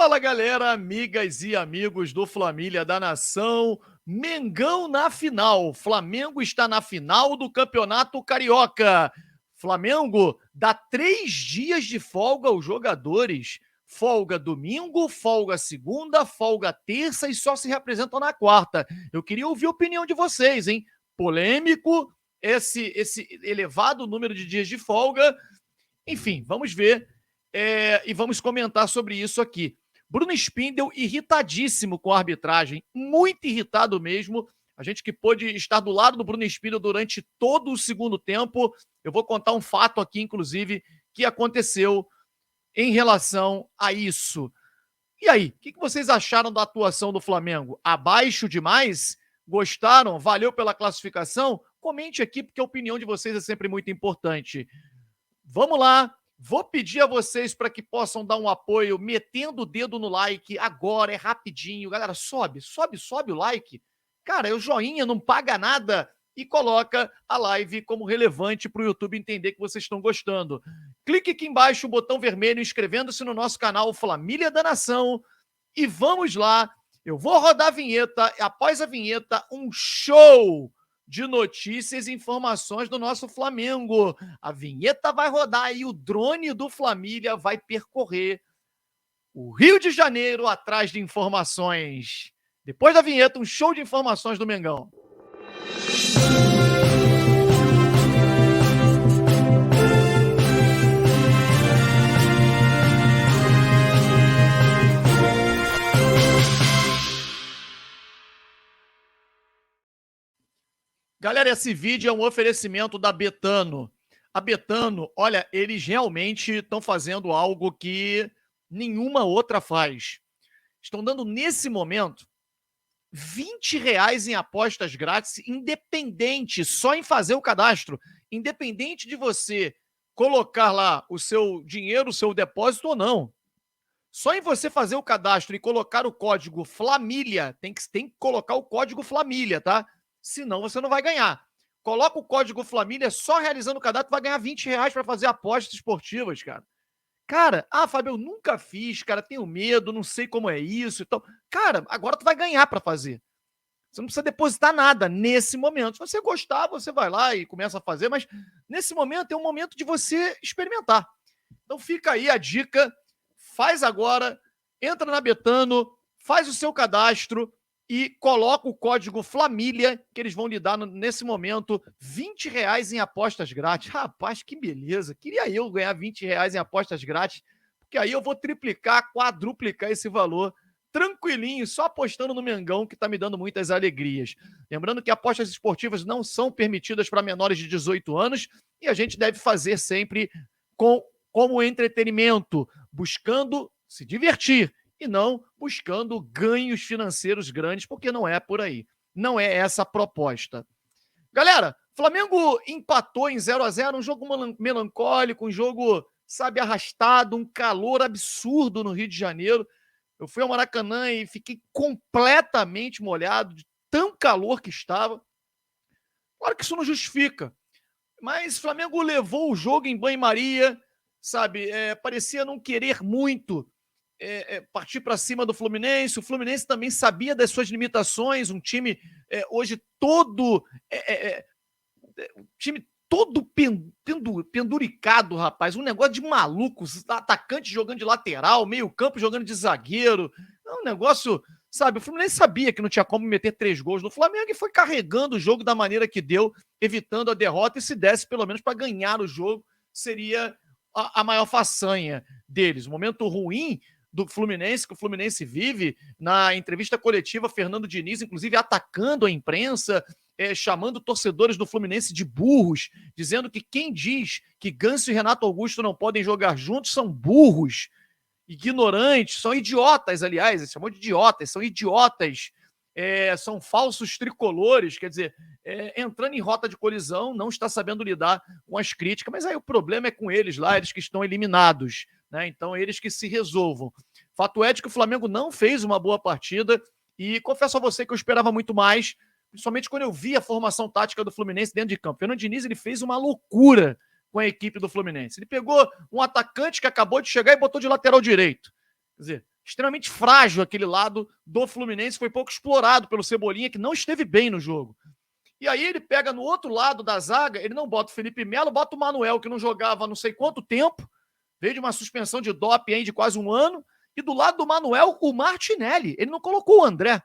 Fala galera, amigas e amigos do Flamília da Nação. Mengão na final. Flamengo está na final do Campeonato Carioca. Flamengo dá 3 dias de folga aos jogadores. Folga domingo, folga segunda, folga terça e só se representam na quarta. Eu queria ouvir a opinião de vocês, hein? Polêmico esse elevado número de dias de folga. Enfim, vamos ver e vamos comentar sobre isso aqui. Bruno Spindel irritadíssimo com a arbitragem, muito irritado mesmo. A gente que pôde estar do lado do Bruno Spindel durante todo o segundo tempo. Eu vou contar um fato aqui, inclusive, que aconteceu em relação a isso. E aí, o que vocês acharam da atuação do Flamengo? Abaixo demais? Gostaram? Valeu pela classificação? Comente aqui, porque a opinião de vocês é sempre muito importante. Vamos lá. Vou pedir a vocês para que possam dar um apoio metendo o dedo no like agora, é rapidinho. Galera, sobe o like. Cara, o joinha não paga nada e coloca a live como relevante para o YouTube entender que vocês estão gostando. Clique aqui embaixo o botão vermelho inscrevendo-se no nosso canal Flamília da Nação e vamos lá. Eu vou rodar a vinheta, após a vinheta, um show de notícias e informações do nosso Flamengo. A vinheta vai rodar e o drone do Flamília vai percorrer o Rio de Janeiro atrás de informações. Depois da vinheta, um show de informações do Mengão. Galera, esse vídeo é um oferecimento da Betano. A Betano, olha, eles realmente estão fazendo algo que nenhuma outra faz. Estão dando, nesse momento, R$20 em apostas grátis, independente, só em fazer o cadastro. Independente de você colocar lá o seu dinheiro, o seu depósito ou não. Só em você fazer o cadastro e colocar o código Flamília, tem que colocar o código Flamília, tá? Senão você não vai ganhar. Coloca o código Flamília, só realizando o cadastro, vai ganhar R$20 para fazer apostas esportivas, cara. Cara, Fábio, eu nunca fiz, cara, tenho medo, não sei como é isso. Então, cara, agora tu vai ganhar para fazer. Você não precisa depositar nada nesse momento. Se você gostar, você vai lá e começa a fazer, mas nesse momento é um momento de você experimentar. Então fica aí a dica, faz agora, entra na Betano, faz o seu cadastro e coloca o código Flamília, que eles vão lhe dar nesse momento R$20 em apostas grátis. Rapaz, que beleza. Queria eu ganhar R$20 em apostas grátis, porque aí eu vou triplicar, quadruplicar esse valor tranquilinho, só apostando no Mengão, que está me dando muitas alegrias. Lembrando que apostas esportivas não são permitidas para menores de 18 anos e a gente deve fazer sempre como entretenimento, buscando se divertir e não buscando ganhos financeiros grandes, porque não é por aí. Não é essa a proposta. Galera, Flamengo empatou em 0-0, um jogo melancólico, um jogo, sabe, arrastado, um calor absurdo no Rio de Janeiro. Eu fui ao Maracanã e fiquei completamente molhado de tão calor que estava. Claro que isso não justifica, mas o Flamengo levou o jogo em banho-maria, sabe, parecia não querer muito partir para cima do Fluminense. O Fluminense também sabia das suas limitações, um time hoje todo um time todo penduricado, rapaz, um negócio de maluco, atacante jogando de lateral, meio campo jogando de zagueiro, é um negócio, sabe, o Fluminense sabia que não tinha como meter 3 gols no Flamengo e foi carregando o jogo da maneira que deu, evitando a derrota, e se desse pelo menos para ganhar o jogo, seria a maior façanha deles. O momento ruim do Fluminense, que o Fluminense vive, na entrevista coletiva, Fernando Diniz, inclusive atacando a imprensa, chamando torcedores do Fluminense de burros, dizendo que quem diz que Ganso e Renato Augusto não podem jogar juntos são burros, ignorantes, são idiotas, aliás, ele chamou de idiotas, são idiotas, são falsos tricolores, quer dizer, entrando em rota de colisão, não está sabendo lidar com as críticas, mas aí o problema é com eles lá, eles que estão eliminados, né? Então eles que se resolvam. Fato é de que o Flamengo não fez uma boa partida e confesso a você que eu esperava muito mais, principalmente quando eu vi a formação tática do Fluminense dentro de campo. Fernando Diniz, ele fez uma loucura com a equipe do Fluminense. Ele pegou um atacante que acabou de chegar e botou de lateral direito. Quer dizer, extremamente frágil aquele lado do Fluminense, foi pouco explorado pelo Cebolinha, que não esteve bem no jogo. E aí ele pega no outro lado da zaga, ele não bota o Felipe Melo, bota o Manuel, que não jogava há não sei quanto tempo, veio de uma suspensão de doping aí de quase um ano, e do lado do Manuel, o Martinelli. Ele não colocou o André,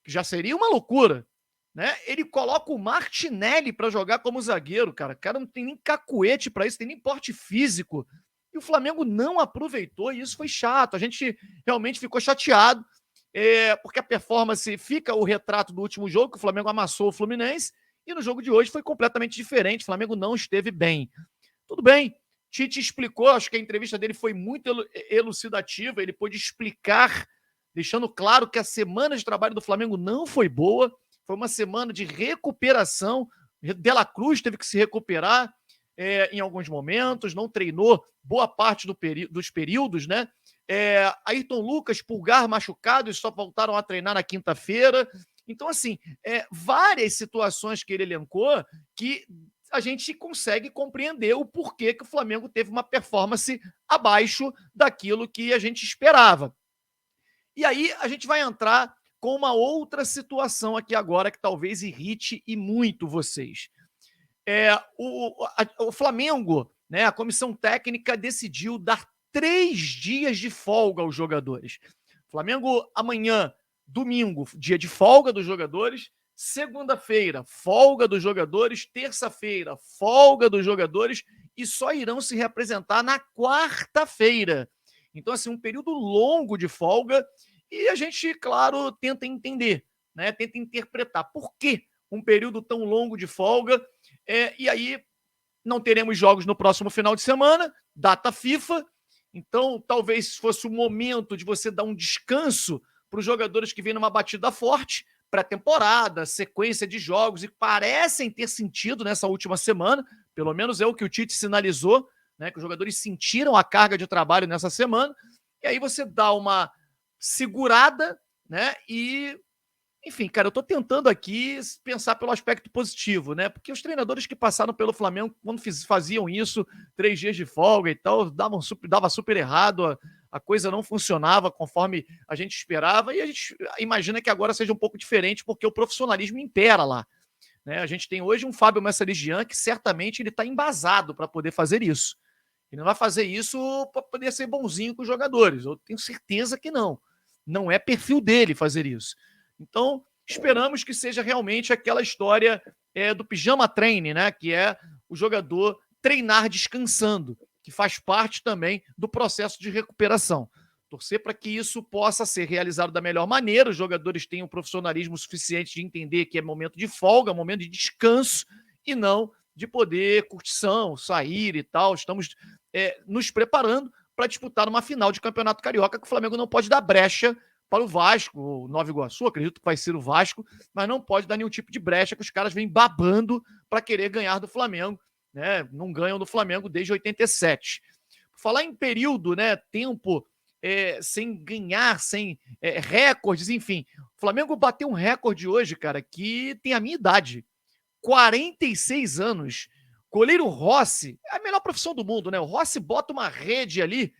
que já seria uma loucura, né? Ele coloca o Martinelli para jogar como zagueiro, cara. O cara não tem nem cacuete para isso, tem nem porte físico. E o Flamengo não aproveitou, e isso foi chato. A gente realmente ficou chateado, porque a performance fica o retrato do último jogo, que o Flamengo amassou o Fluminense, e no jogo de hoje foi completamente diferente. O Flamengo não esteve bem. Tudo bem, Tite explicou, acho que a entrevista dele foi muito elucidativa, ele pôde explicar, deixando claro que a semana de trabalho do Flamengo não foi boa, foi uma semana de recuperação. De La Cruz teve que se recuperar em alguns momentos, não treinou boa parte dos períodos, né? Ayrton Lucas, Pulgar machucados, só voltaram a treinar na quinta-feira. Então, assim, várias situações que ele elencou que a gente consegue compreender o porquê que o Flamengo teve uma performance abaixo daquilo que a gente esperava. E aí a gente vai entrar com uma outra situação aqui agora que talvez irrite e muito vocês. O Flamengo, né, a comissão técnica decidiu dar 3 dias de folga aos jogadores. Flamengo amanhã, domingo, dia de folga dos jogadores. Segunda-feira, folga dos jogadores. Terça-feira, folga dos jogadores. E só irão se representar na quarta-feira. Então, assim, um período longo de folga. E a gente, claro, tenta entender, né? Tenta interpretar por que um período tão longo de folga. E aí, não teremos jogos no próximo final de semana, data FIFA. Então, talvez fosse o momento de você dar um descanso para os jogadores que vêm numa batida forte, pré-temporada, sequência de jogos, e parecem ter sentido nessa última semana, pelo menos é o que o Tite sinalizou, né, que os jogadores sentiram a carga de trabalho nessa semana, e aí você dá uma segurada, né, e enfim, cara, eu tô tentando aqui pensar pelo aspecto positivo, né? Porque os treinadores que passaram pelo Flamengo, quando faziam isso, 3 dias de folga e tal, dava super errado, a coisa não funcionava conforme a gente esperava, e a gente imagina que agora seja um pouco diferente, porque o profissionalismo impera lá, né? A gente tem hoje um Fábio Massarigian que certamente ele está embasado para poder fazer isso. Ele não vai fazer isso para poder ser bonzinho com os jogadores. Eu tenho certeza que não. Não é perfil dele fazer isso. Então, esperamos que seja realmente aquela história do pijama treine, né? Que é o jogador treinar descansando, que faz parte também do processo de recuperação. Torcer para que isso possa ser realizado da melhor maneira, os jogadores tenham profissionalismo suficiente de entender que é momento de folga, momento de descanso, e não de poder curtição, sair e tal. Estamos nos preparando para disputar uma final de Campeonato Carioca, que o Flamengo não pode dar brecha para o Vasco, o Nova Iguaçu, acredito que vai ser o Vasco, mas não pode dar nenhum tipo de brecha, que os caras vêm babando para querer ganhar do Flamengo, né? Não ganham do Flamengo desde 87. Falar em período, né? Tempo sem ganhar, sem recordes, enfim. O Flamengo bateu um recorde hoje, cara, que tem a minha idade. 46 anos. Goleiro Rossi, é a melhor profissão do mundo, né? O Rossi bota uma rede ali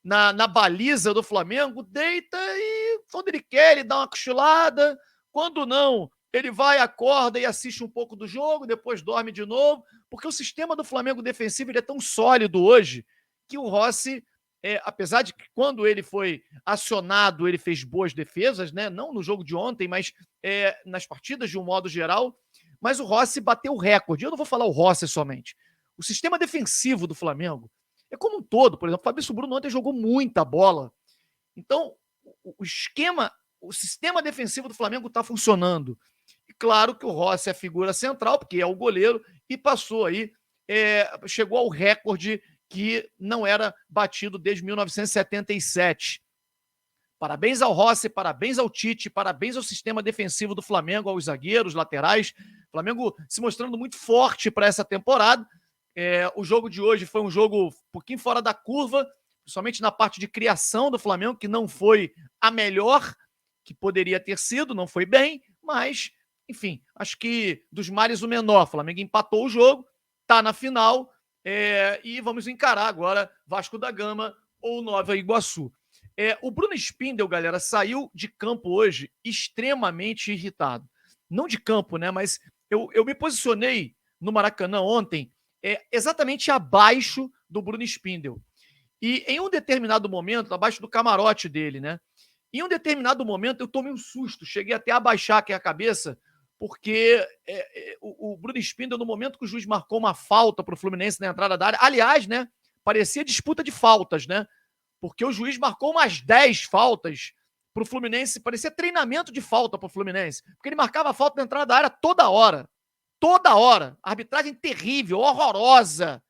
na baliza do Flamengo, deita e quando ele quer, ele dá uma cochilada. Quando não, ele vai, acorda e assiste um pouco do jogo, depois dorme de novo, porque o sistema do Flamengo defensivo ele é tão sólido hoje que o Rossi, apesar de que quando ele foi acionado, ele fez boas defesas, né? Não no jogo de ontem, mas nas partidas de um modo geral. Mas o Rossi bateu o recorde. Eu não vou falar o Rossi somente. O sistema defensivo do Flamengo é como um todo. Por exemplo, o Fabrício Bruno ontem jogou muita bola. Então, o esquema, o sistema defensivo do Flamengo está funcionando. E claro que o Rossi é a figura central, porque é o goleiro, e passou aí, chegou ao recorde que não era batido desde 1977. Parabéns ao Rossi, parabéns ao Tite, parabéns ao sistema defensivo do Flamengo, aos zagueiros, laterais. O Flamengo se mostrando muito forte para essa temporada. O jogo de hoje foi um jogo um pouquinho fora da curva, principalmente na parte de criação do Flamengo, que não foi a melhor que poderia ter sido, não foi bem, mas, enfim, acho que dos males o menor. O Flamengo empatou o jogo, está na final, e vamos encarar agora Vasco da Gama ou Nova Iguaçu. O Bruno Spindel, galera, saiu de campo hoje extremamente irritado. Não de campo, né? Mas eu me posicionei no Maracanã ontem exatamente abaixo do Bruno Spindel. E em um determinado momento, abaixo do camarote dele, né? Em um determinado momento, eu tomei um susto, cheguei até a abaixar aqui a cabeça, porque o Bruno Spindel, no momento que o juiz marcou uma falta para o Fluminense na entrada da área, aliás, né? Parecia disputa de faltas, né? Porque o juiz marcou umas 10 faltas para o Fluminense, parecia treinamento de falta para o Fluminense, porque ele marcava a falta na entrada da área toda hora. Toda hora. Arbitragem terrível, horrorosa.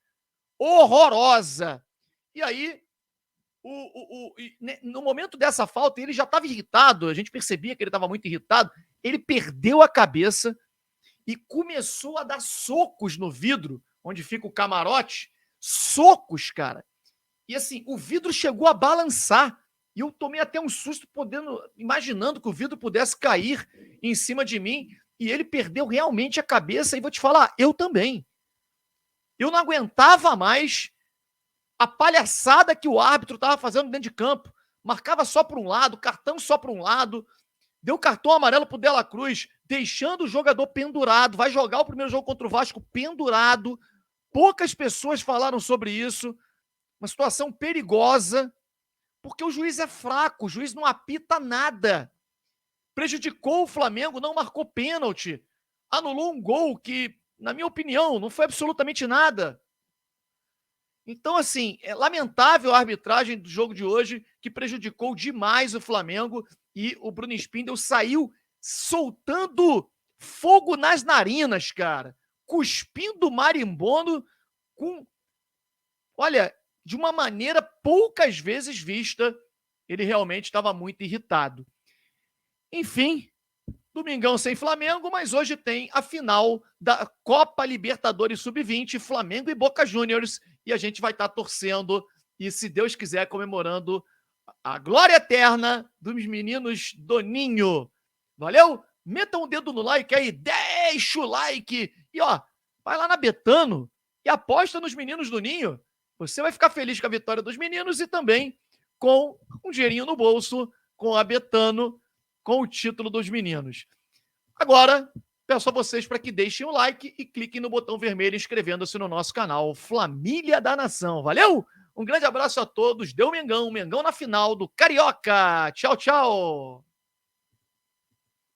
Horrorosa. E aí, no momento dessa falta, ele já estava irritado, a gente percebia que ele estava muito irritado, ele perdeu a cabeça e começou a dar socos no vidro, onde fica o camarote, socos, cara. E assim, o vidro chegou a balançar, e eu tomei até um susto, imaginando que o vidro pudesse cair em cima de mim, e ele perdeu realmente a cabeça, e vou te falar, eu também. Eu não aguentava mais a palhaçada que o árbitro estava fazendo dentro de campo. Marcava só para um lado, cartão só para um lado, deu cartão amarelo pro Dela Cruz, deixando o jogador pendurado, vai jogar o primeiro jogo contra o Vasco pendurado. Poucas pessoas falaram sobre isso. Uma situação perigosa, porque o juiz é fraco, o juiz não apita nada. Prejudicou o Flamengo, não marcou pênalti, anulou um gol que, na minha opinião, não foi absolutamente nada. Então, assim, é lamentável a arbitragem do jogo de hoje, que prejudicou demais o Flamengo, e o Bruno Spindel saiu soltando fogo nas narinas, cara. Cuspindo marimbondo com... Olha, de uma maneira poucas vezes vista, ele realmente estava muito irritado. Enfim, domingão sem Flamengo, mas hoje tem a final da Copa Libertadores Sub-20, Flamengo e Boca Juniors, e a gente vai estar torcendo e, se Deus quiser, comemorando a glória eterna dos meninos do Ninho. Valeu? Metam o dedo no like aí, deixa o like e, ó, vai lá na Betano e aposta nos meninos do Ninho. Você vai ficar feliz com a vitória dos meninos e também com um dinheirinho no bolso, com a Betano, com o título dos meninos. Agora, peço a vocês para que deixem o like e cliquem no botão vermelho inscrevendo-se no nosso canal Família da Nação. Valeu? Um grande abraço a todos. Deu Mengão, Mengão na final do Carioca. Tchau, tchau.